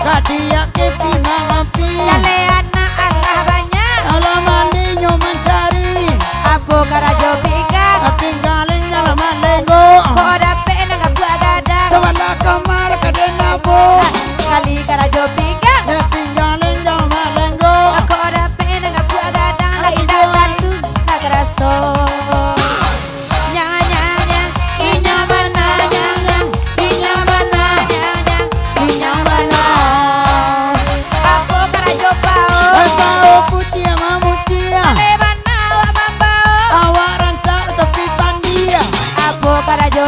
kadia ke pinang api. Jale anak Allah banyak. Alam alinyo mencari. Abo karajo biga. Tinggalin alam alengo. Ko dape nang buat gadang. Sewala kamar kadenabo. Kali karajo biga. Tinggalin alam alengo. Ko dape nang buat gadang. Lagi datang tu nak raso.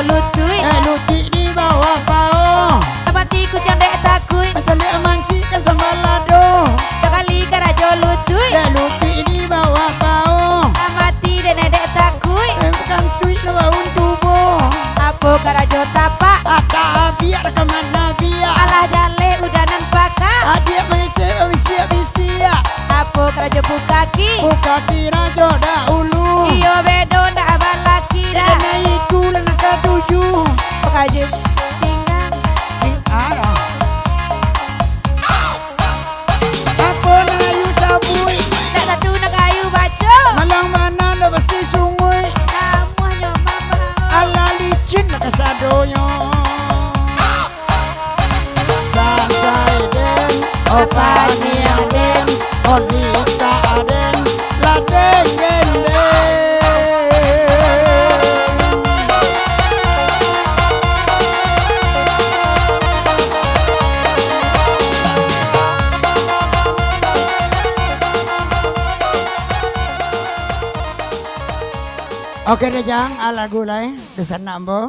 Lutui luti di bawah pao. Abatiku yang dek takui. Mencari mancikan sama lado. Sekali karajo lutui. Luti di bawah pao. Amati dan dek takui. Bukan tuit lawan tubuh. Abo karajo tapak. Ata biar kemana biar. Alah jale udah nampaka. Adia mengecek bisia. Abo karajo bukaki. Bukaki rajo dahulu. Iyo bedo ndak abal laki dah. Kaje tinggal apa nayu sabui nak satu nak kayu baca malang mana na besi sungui namuhnya mama ala licin na kasadonyo santai den opani aden odita aden ladeng gende. Oke deh Jang, ala gulai, desan nambo.